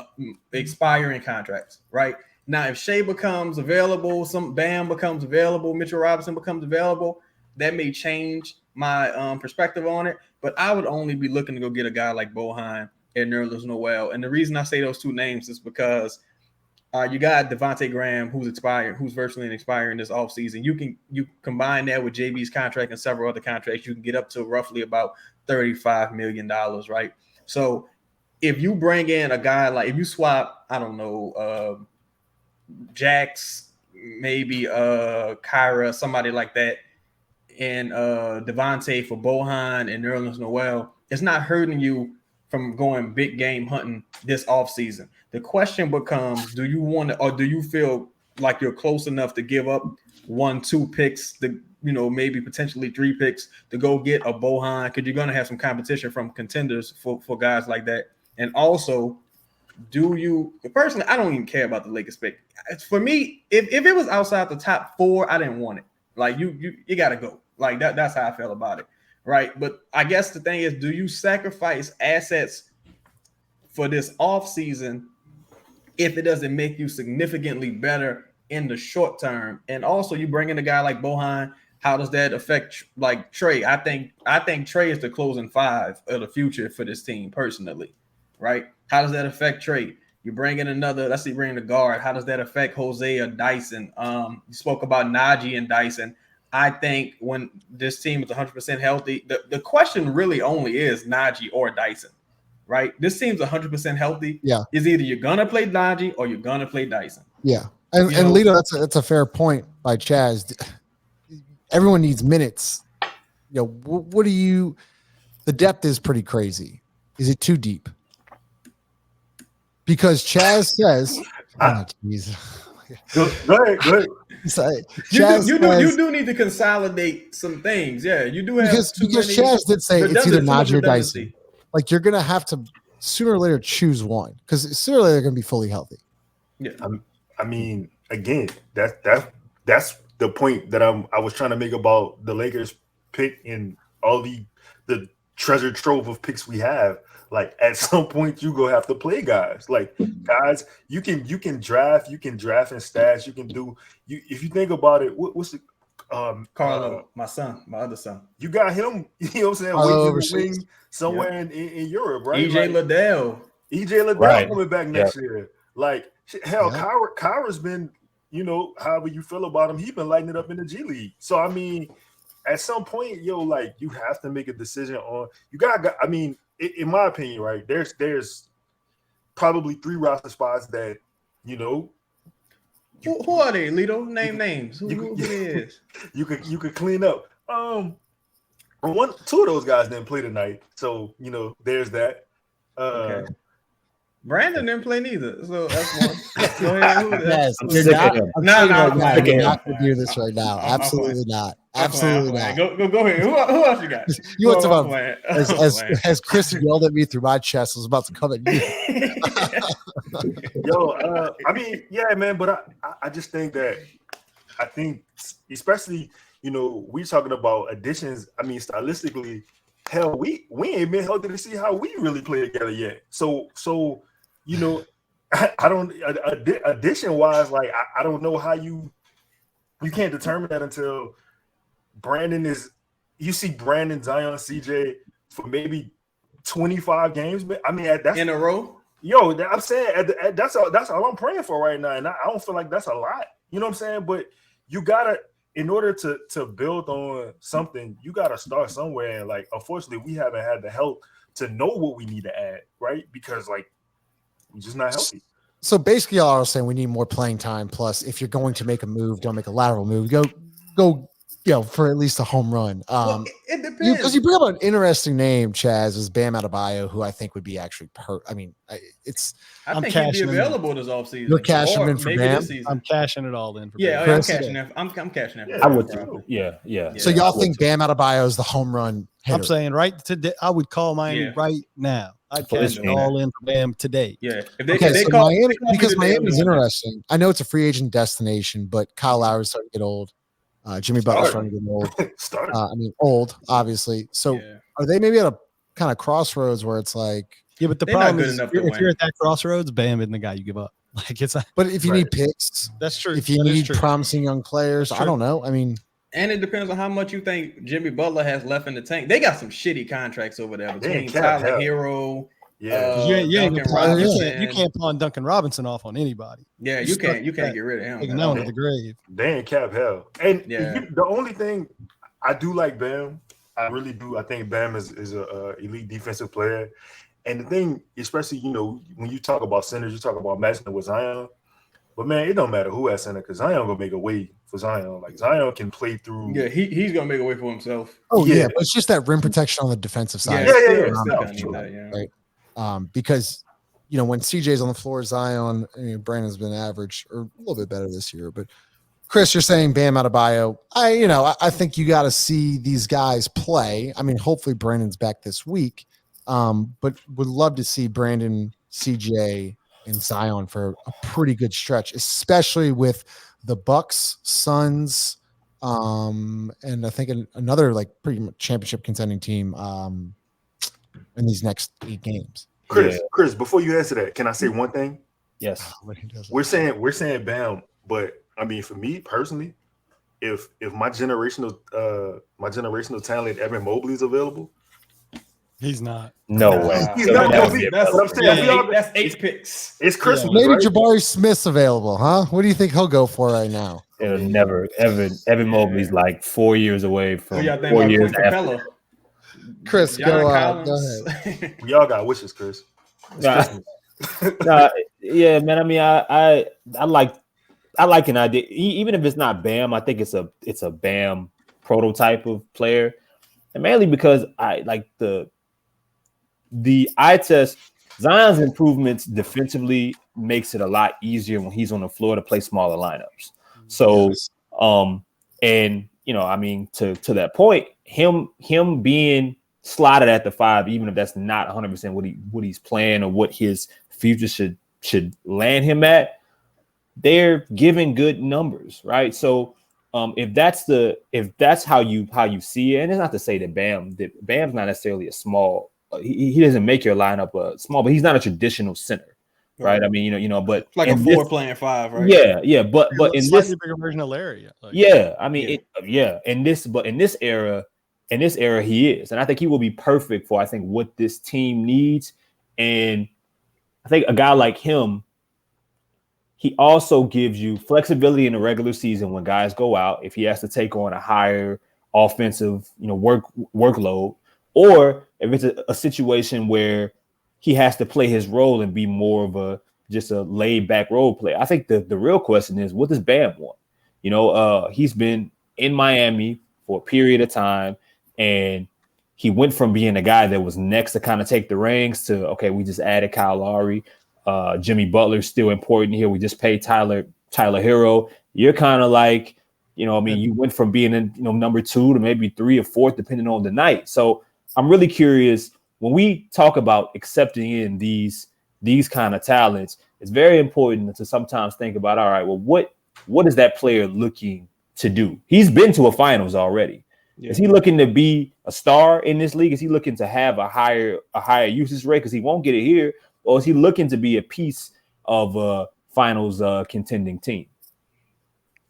expiring contracts. Right now, if Shea becomes available, some Bam becomes available, Mitchell Robinson becomes available, that may change my perspective on it, but I would only be looking to go get a guy like Bohan and Nerlens Noel. And the reason I say those two names is because you got Devontae Graham, who's virtually expiring this offseason. You combine that with JB's contract and several other contracts, you can get up to roughly about $35 million, right? So if you bring in a guy if you swap, I don't know, Jax, maybe Kyra, somebody like that, and Devontae for Bohan and Nerlens Noel, it's not hurting you from going big game hunting this offseason. The question becomes, do you want to, or do you feel like you're close enough to give up 1-2 picks, maybe potentially 3 picks to go get a Bohan? Because you're going to have some competition from contenders for guys like that. And also, personally, I don't even care about the Lakers pick. For me, if it was outside the top 4, I didn't want it. Like you got to go. Like that's how I felt about it. Right. But I guess the thing is, do you sacrifice assets for this offseason if it doesn't make you significantly better in the short term? And also you bring in a guy like Bohan. How does that affect Trey? I think Trey is the closing 5 of the future for this team personally. Right. How does that affect Trey? You bring in let's see, bring in the guard. How does that affect Jose or Dyson? You spoke about Najee and Dyson. I think when this team is 100% healthy, the question really only is Najee or Dyson, right? This team's 100% healthy. Yeah. Is either you're going to play Najee or you're going to play Dyson. Yeah. And Lito, that's a fair point by Chaz. Everyone needs minutes. What do you – the depth is pretty crazy. Is it too deep? Because Chaz says – oh, jeez. Go ahead. You do need to consolidate some things. Yeah, you do have because Chaz did say it's either Najee or Dyson. Like you're gonna have to sooner or later choose one because sooner or later they're gonna be fully healthy. Yeah, I mean, again, that's the point that I was trying to make about the Lakers pick and all the treasure trove of picks we have. Like at some point you go have to play guys. Like guys, you can draft and stash. You can do if you think about it. What's the Carlo, my other son. You got him. You know what I'm saying? Waiting somewhere in Europe, right? EJ Liddell coming back next year. Like hell, Kyra's been however you feel about him, he's been lighting it up in the G League. So I mean, at some point, like you have to make a decision on. You got. I mean. In my opinion, right, there's probably 3 roster spots that, Who are they, Lito? Name names. Who it is? You could clean up. 2 of those guys didn't play tonight, so there's that. Okay. Brandon didn't play neither, so that's one. Go ahead. Yes, you're not going to do this right now. Absolutely not. Absolutely not. Go ahead. Who else you got? You want about as Chris yelled at me through my chest, I was about to come at you. I mean, yeah, man, but I just think that especially we talking about additions. I mean, stylistically, hell, we ain't been healthy to see how we really play together yet. So I don't addition wise, like I don't know how you can't determine that until Brandon is. You see Brandon, Zion, CJ for maybe 25 games. But I mean, that's in a row. Yo, I'm saying that's all I'm praying for right now, and I don't feel like that's a lot. You know what I'm saying? But you gotta, in order to build on something, you gotta start somewhere. And like, unfortunately, we haven't had the help to know what we need to add, right? Because like, we're just not healthy. So basically, all I was saying, we need more playing time. Plus, if you're going to make a move, don't make a lateral move. Go. For at least a home run. Well, it depends. Because you bring up an interesting name, Chaz, is Bam Adebayo, who I think would be actually I think he'd be available this offseason. You're cashing in for Bam? I'm cashing it all in for Bam. Bam. I'm cashing in. I'm cashing in. I would too. Yeah. So y'all think Bam Adebayo is the home run hitter? I'm saying right today, I would call Miami right now. I'd cash it all in for Bam today. Yeah. Miami, because Miami's interesting. I know it's a free agent destination, but Kyle Lowry's starting to get old. Jimmy Butler's starting to get old. Old, obviously. So are they maybe at a kind of crossroads where it's like, but the problem is if you're at that crossroads, Bam isn't the guy you give up. Like it's. But if you need picks, that's true. If you need promising young players, I don't know. I mean, and it depends on how much you think Jimmy Butler has left in the tank. They got some shitty contracts over there between Tyler Hero. You can't pawn Duncan Robinson off on anybody. Yeah, you can't get rid of him. Taking down to the grave. They ain't cap hell. And the only thing I do like Bam, I really do. I think Bam is a elite defensive player. And the thing, especially when you talk about centers, you talk about matching it with Zion. But man, it don't matter who has center because Zion gonna make a way for Zion. Like Zion can play through. Yeah, he's gonna make a way for himself. Oh yeah, but it's just that rim protection on the defensive side. Right. Because when CJ's on the floor, Zion, Brandon's been average or a little bit better this year. But Chris, you're saying Bam Adebayo. I think you got to see these guys play. I mean, hopefully Brandon's back this week, but would love to see Brandon, CJ, and Zion for a pretty good stretch, especially with the Bucks, Suns, and I think another like pretty much championship contending team. In these next 8 games. Chris, before you answer that, can I say one thing? Yes. We're saying Bam, but I mean for me personally, if my generational talent Evan Mobley is available, he's not. No way. He's not. That's 8 picks. It's Christmas. Maybe right? Jabari Smith's available, huh? What do you think he'll go for right now? It'll never. Evan Mobley's like 4 years away from 4 years after. Chris, go ahead. We all got wishes, Chris. Yeah, man. I mean, I like an idea. Even if it's not Bam, I think it's a Bam prototype of player, and mainly because I like the eye test. Zion's improvements defensively makes it a lot easier when he's on the floor to play smaller lineups. So, and I mean, to that point, him being slotted at the 5, even if that's not 100% what he's playing or what his future should land him at, they're giving good numbers, right? So if that's how you see it, and it's not to say that Bam's not necessarily a small. He doesn't make your lineup small, but he's not a traditional center, right? I mean, but like a 4 playing 5, right? Yeah, but in this bigger version of Larry, in this era. In this era, he is. And I think he will be perfect for, what this team needs. And I think a guy like him, he also gives you flexibility in the regular season when guys go out, if he has to take on a higher offensive, workload, or if it's a situation where he has to play his role and be more of just a laid back role player. I think the real question is, what does Bam want? He's been in Miami for a period of time. And he went from being a guy that was next to kind of take the reins to, okay, we just added Kyle Lowry. Jimmy Butler's still important here. We just paid Tyler Hero. You're kind of like, you went from being in, number 2 to maybe 3 or 4, depending on the night. So I'm really curious when we talk about accepting in these kind of talents, it's very important to sometimes think about, all right, well, what is that player looking to do? He's been to a finals already. Yeah. Is he looking to be a star in this league? Is he looking to have a higher usage rate because he won't get it here? or is he looking to be a piece of a finals contending team?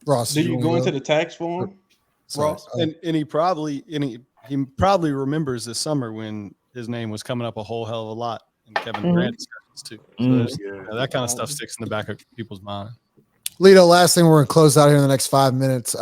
Ross, Do you go into the tax for him, Ross? And he probably remembers this summer when his name was coming up a whole hell of a lot in Kevin Durant discussions too. So that kind of stuff sticks in the back of people's mind. Lito, last thing, we're going to close out here in the next 5 minutes.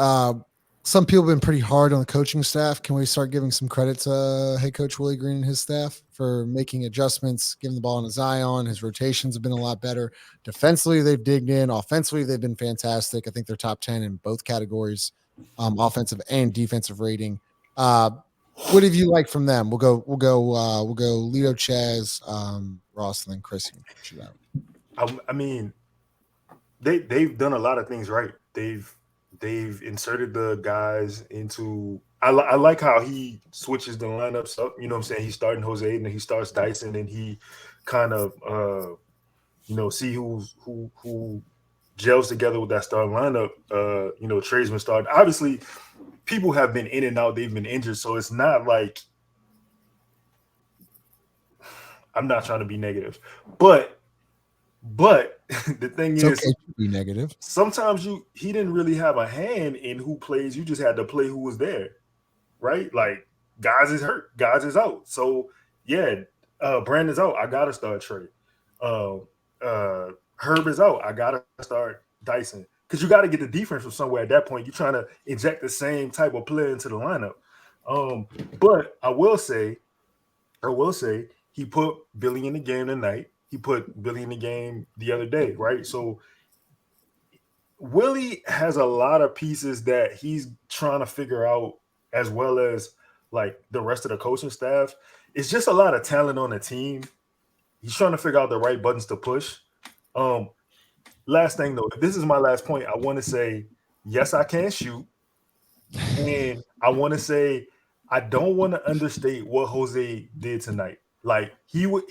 Some people have been pretty hard on the coaching staff. Can we start giving some credit to head coach Willie Green and his staff for making adjustments, giving the ball to Zion? His rotations have been a lot better. Defensively, they've digged in. Offensively, they've been fantastic. I think they're top 10 in both categories, offensive and defensive rating. What have you liked from them? We'll go Lito, Chaz, Ross, and then Chris. I mean, they've done a lot of things right. They've inserted the guys into. I like how he switches the lineups up. You know what I'm saying? He's starting Jose and then he starts Dyson and he kind of see who gels together with that starting lineup. Trey's been starting. Obviously, people have been in and out. They've been injured, so it's not like I'm not trying to be negative, but the thing It's is, okay to be negative. sometimes he didn't really have a hand in who plays. You just had to play who was there, right? Like guys is hurt, guys is out. So yeah, Brandon's out. I gotta start Trey. Herb is out. I gotta start Dyson because you got to get the defense from somewhere. At that point, you're trying to inject the same type of player into the lineup. But I will say, he put Billy in the game tonight. He put Billy in the game the other day, right? So Willie has a lot of pieces that he's trying to figure out, as well as like the rest of the coaching staff. It's just a lot of talent on the team. He's trying to figure out the right buttons to push. Last thing though, this is my last point. I want to say, yes, I can shoot. And I want to say, I don't want to understate what Jose did tonight. Like he was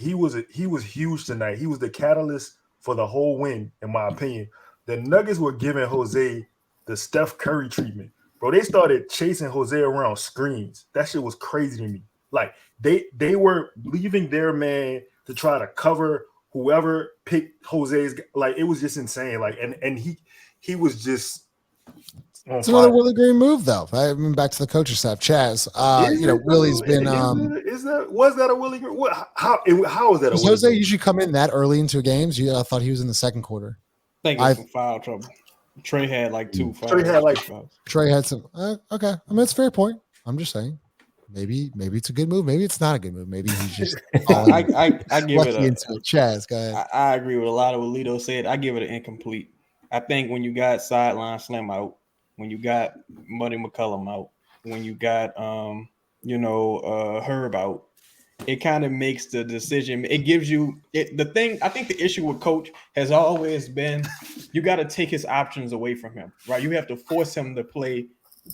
huge tonight. He was the catalyst for the whole win, in my opinion. The Nuggets were giving Jose the Steph Curry treatment. Bro, they started chasing Jose around screens. That shit was crazy to me. Like they were leaving their man to try to cover whoever picked Jose's. Like it was just insane. Like and he was just. It's another Willie Green move, though. I mean, back to the coaching staff, Chaz. Willie's been. Was that a Willie Green? How is that? Does Jose usually come in that early into games? I thought he was in the second quarter. I think it's some foul trouble. Trey had like 2 fouls. Trey had some. Okay, I mean it's a fair point. I'm just saying, maybe it's a good move. Maybe it's not a good move. Maybe he's just. I give it into Chaz. Go ahead. I agree with a lot of what Lito said. I give it an incomplete. I think when you got sideline Slim out, when you got Muddy McCollum out, when you got Herb out, it kind of makes the decision. It gives you the thing. I think the issue with coach has always been you got to take his options away from him, right? You have to force him to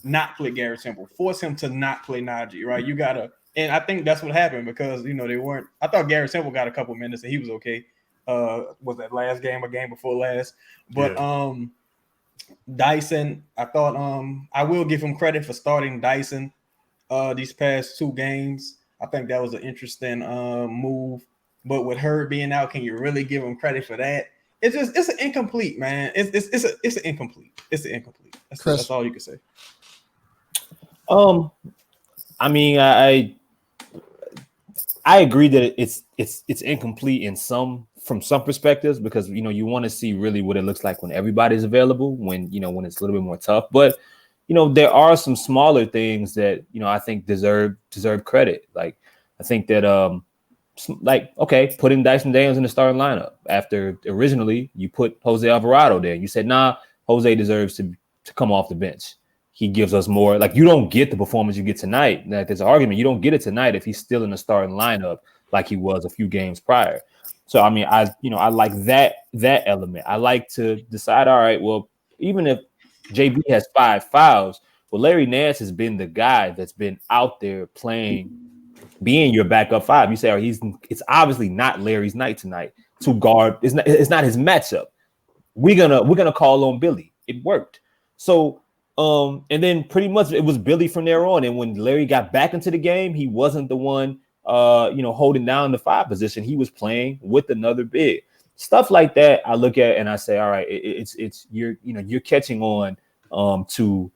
not play Garrett Temple, force him to not play Najee, right? You gotta, and I think that's what happened because they weren't. I thought Garrett Temple got a couple minutes and he was okay. Was that last game or game before last? But Dyson, I thought I will give him credit for starting Dyson these past 2 games. I think that was an interesting move. But with her being out, can you really give him credit for that? It's an incomplete, man. It's an incomplete. It's an incomplete. That's all you can say. I mean, I agree that it's incomplete from some perspectives because you want to see really what it looks like when everybody's available, when it's a little bit more tough. But there are some smaller things that I think deserve credit. Like I think that putting Dyson Daniels in the starting lineup after originally you put Jose Alvarado there. You said, nah, Jose deserves to come off the bench. He gives us more. Like you don't get the performance you get tonight. Like there's an argument you don't get it tonight if he's still in the starting lineup like he was a few games prior. So I mean, I like that element. I like to decide, all right, well, even if JB has 5 fouls, well, Larry Nance has been the guy that's been out there playing, being your backup 5. You say, it's obviously not Larry's night tonight to guard. It's not his matchup. We're gonna call on Billy. It worked. So and then pretty much it was Billy from there on. And when Larry got back into the game, he wasn't the one holding down the 5 position. He was playing with another big. Stuff like that, I look at and I say, all right, it's you're catching on to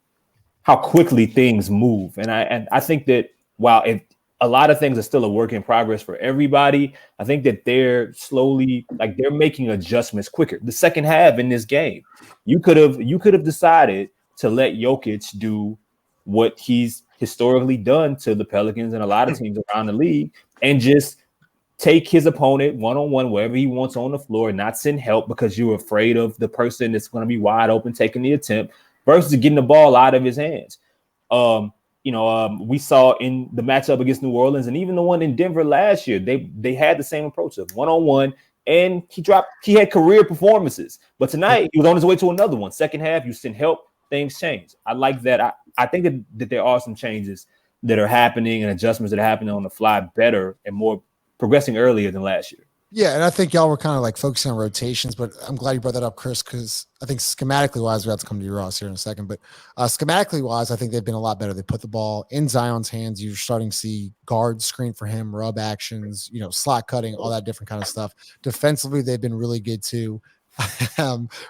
how quickly things move. And I think that while a lot of things are still a work in progress for everybody, I think that they're slowly, like, they're making adjustments quicker. The second half in this game, you could have decided to let Jokic do what he's historically done to the Pelicans and a lot of teams around the league and just take his opponent one-on-one wherever he wants on the floor and not send help because you're afraid of the person that's going to be wide open taking the attempt versus getting the ball out of his hands. We saw in the matchup against New Orleans and even the one in Denver last year, they had the same approach of one-on-one, and he had career performances. But tonight he was on his way to another one. Second half, you send help, things change. I like that. I think that there are some changes that are happening and adjustments that are happening on the fly better and more progressing earlier than last year. Yeah, and I think y'all were kind of like focusing on rotations, but I'm glad you brought that up, Chris, because I think schematically wise, we have to come to you, Ross, here in a second. But schematically wise, I think they've been a lot better. They put the ball in Zion's hands. You're starting to see guards screen for him, rub actions, slot cutting, all that different kind of stuff. Defensively, they've been really good too.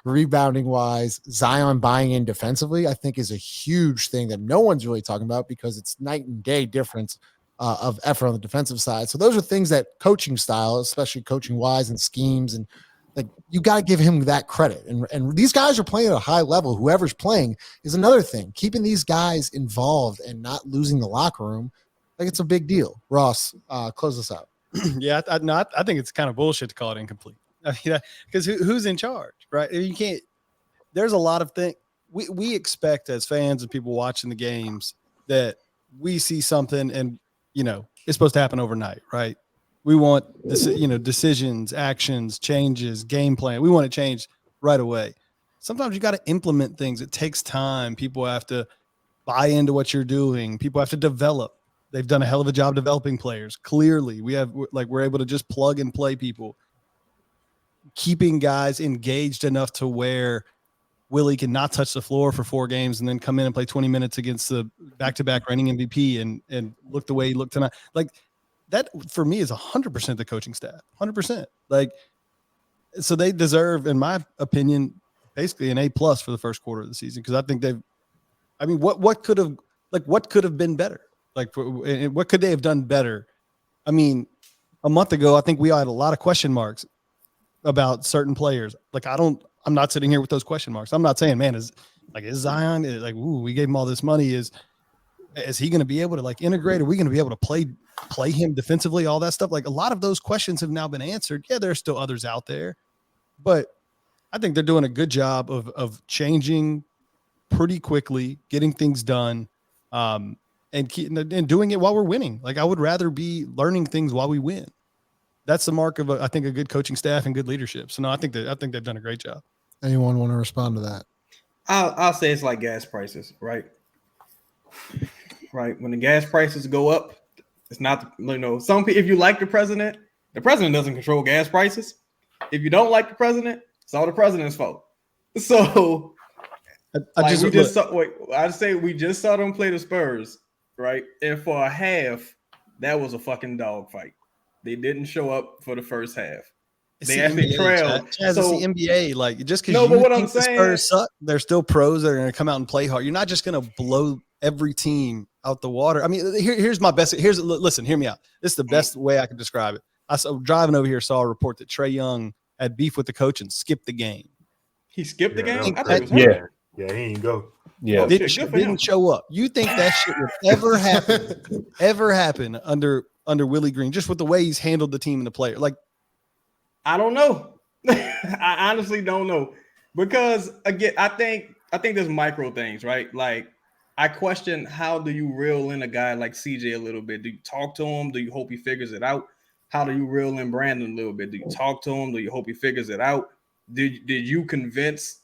Rebounding wise, Zion buying in defensively, I think is a huge thing that no one's really talking about because it's night and day difference of effort on the defensive side. So those are things that coaching style, especially coaching wise and schemes, and like you got to give him that credit. And these guys are playing at a high level. Whoever's playing is another thing. Keeping these guys involved and not losing the locker room, like it's a big deal. Ross, close this out. Yeah, I think it's kind of bullshit to call it incomplete. Because who's in charge, right? You can't. There's a lot of things we expect as fans and people watching the games that we see something and it's supposed to happen overnight, right? We want this, decisions, actions, changes, game plan. We want it changed right away. Sometimes you got to implement things. It takes time. People have to buy into what you're doing. People have to develop. They've done a hell of a job developing players. Clearly, we're able to just plug and play people. Keeping guys engaged enough to where Willie can not touch the floor for 4 games and then come in and play 20 minutes against the back-to-back reigning MVP and look the way he looked tonight. Like that for me is 100% the coaching staff, 100%. Like, so they deserve, in my opinion, basically an A+ for the first quarter of the season. Cause I think what could have been better? Like what could they have done better? I mean, a month ago, I think we had a lot of question marks about certain players. Like I'm not sitting here with those question marks. I'm not saying, man, is Zion we gave him all this money. Is he going to be able to integrate? Are we going to be able to play him defensively? All that stuff. Like a lot of those questions have now been answered. Yeah, there are still others out there, but I think they're doing a good job of changing pretty quickly, getting things done, and doing it while we're winning. Like I would rather be learning things while we win. That's the mark of a good coaching staff and good leadership. So no, I think they've done a great job. Anyone want to respond to that? I'll say it's like gas prices, right? Right. When the gas prices go up, it's not, some people, if you like the president doesn't control gas prices. If you don't like the president, it's all the president's fault. So we just saw them play the Spurs, right? And for a half, that was a fucking dogfight. They didn't show up for the first half. They actually trailed. It's the NBA. Just because the Spurs suck, they're still pros that are going to come out and play hard. You're not just going to blow every team out the water. I mean, here's my best. Listen, hear me out. This is the best way I can describe it. I saw driving over here, saw a report that Trae Young had beef with the coach and skipped the game. He skipped the game? I thought he was hurt. Yeah, he didn't go. Yeah, didn't show up. You think that shit would ever happen under Willie Green, just with the way he's handled the team and the player? Like, I don't know. I honestly don't know, because again, I think there's micro things, right? Like, I question, how do you reel in a guy like CJ a little bit? Do you talk to him? Do you hope he figures it out? How do you reel in Brandon a little bit? Do you talk to him? Do you hope he figures it out? Did you convince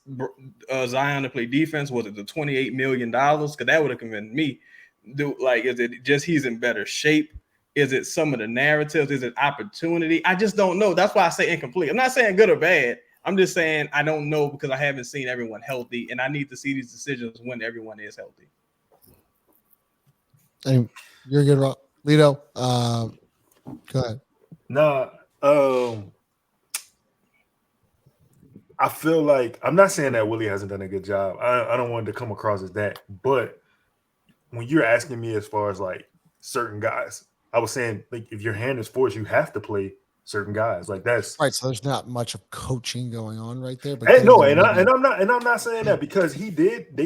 Zion to play defense? Was it the $28 million? Because that would have convinced me. Is it just he's in better shape? Is it some of the narratives? Is it opportunity? I just don't know. That's why I say incomplete. I'm not saying good or bad. I'm just saying I don't know, because I haven't seen everyone healthy, and I need to see these decisions when everyone is healthy. And you're good, Lito. Go ahead. Nah, I feel like I'm not saying that Willie hasn't done a good job. I don't want it to come across as that, but when you're asking me as far as like certain guys, I was saying like if your hand is forced, you have to play certain guys. Like that's right. So there's not much of coaching going on right there. But I'm not saying that because they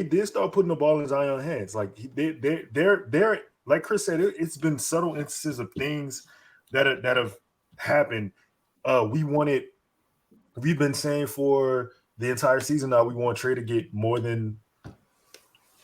did start putting the ball in Zion's hands. Like they're like Chris said, it's been subtle instances of things that have happened. We've been saying for the entire season now we want Trey to get more than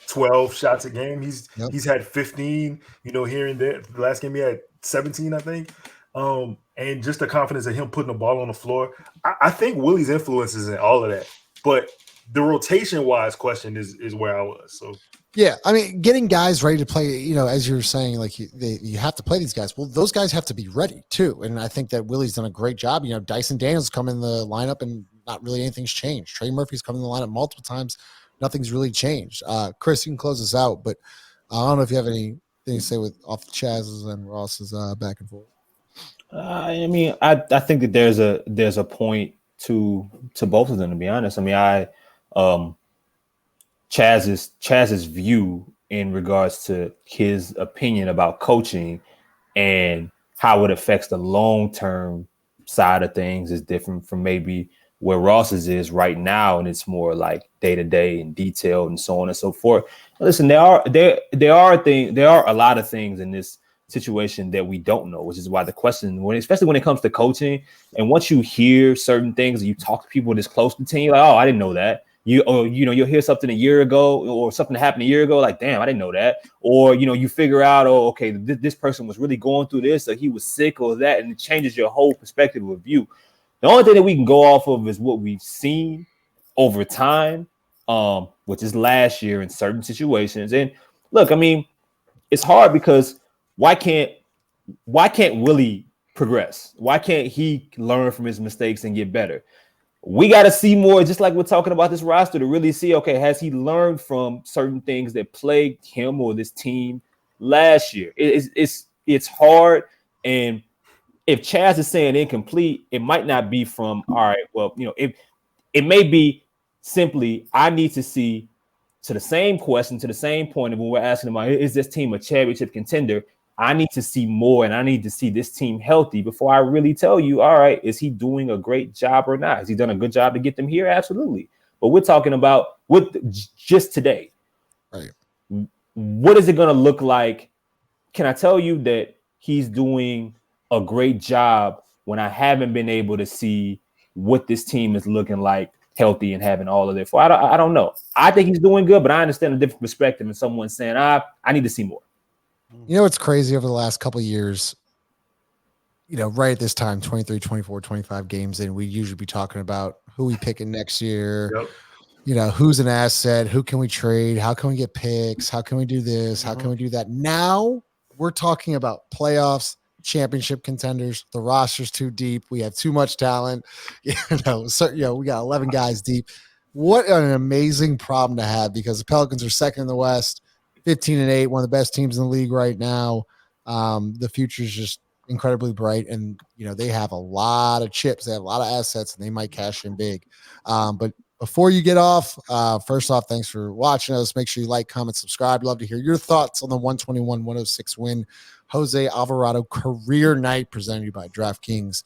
12 shots a game. He's had 15, here and there. The last game he had 17, I think. And just the confidence of him putting the ball on the floor. I think Willie's influence is in all of that. But the rotation-wise question is where I was. So yeah, I mean, getting guys ready to play, as you were saying, like you have to play these guys. Well, those guys have to be ready too. And I think that Willie's done a great job. Dyson Daniels come in the lineup and not really anything's changed. Trey Murphy's come in the lineup multiple times. Nothing's really changed. Chris, you can close this out, but I don't know if you have anything to say off Chaz's and Ross's back and forth. I mean, I think that there's a point to both of them, to be honest. I mean, Chaz's view in regards to his opinion about coaching and how it affects the long-term side of things is different from maybe where Ross's is right now, and it's more like day-to-day and detailed and so on and so forth. Listen, there are a lot of things in this situation that we don't know, which is why the question, especially when it comes to coaching, and once you hear certain things and you talk to people this close to the team, you're like, oh, I didn't know that. You'll hear something a year ago or something that happened a year ago, like, damn, I didn't know that. Or, you figure out, oh, okay, this person was really going through this, or he was sick or that, and it changes your whole perspective of view. The only thing that we can go off of is what we've seen over time, which is last year in certain situations. And look, I mean, it's hard because why can't Willie progress? Why can't he learn from his mistakes and get better? We got to see more, just like we're talking about this roster, to really see, okay, has he learned from certain things that plagued him or this team last year? It's hard. And if Chaz is saying incomplete, it might not be from, all right, well, it may be simply, I need to see, to the same question, to the same point of when we're asking about, is this team a championship contender? I need to see more, and I need to see this team healthy before I really tell you, all right, is he doing a great job or not? Has he done a good job to get them here? Absolutely. But we're talking about just today. Right. What is it going to look like? Can I tell you that he's doing a great job when I haven't been able to see what this team is looking like healthy and having all of their fun? I don't know. I think he's doing good, but I understand a different perspective and someone saying, I need to see more. It's crazy over the last couple of years, right at this time, 23, 24, 25 games in, we usually be talking about who we picking next year, who's an asset, who can we trade, how can we get picks, how can we do this, how can we do that. Now we're talking about playoffs, championship contenders. The roster's too deep. We have too much talent. We got 11 guys deep. What an amazing problem to have, because the Pelicans are second in the West, 15-8, one of the best teams in the league right now. The future is just incredibly bright, and they have a lot of chips, they have a lot of assets, and they might cash in big. But before you get off, first off, thanks for watching us. Make sure you like, comment, subscribe. Love to hear your thoughts on the 121-106 win. Jose Alvarado career night, presented to you by DraftKings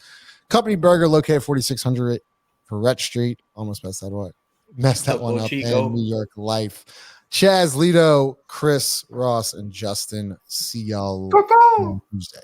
Company Burger, located 4600 Ferret Street. Almost messed that one up. And New York Life. Chaz, Lito, Chris, Ross, and Justin. See y'all on Tuesday.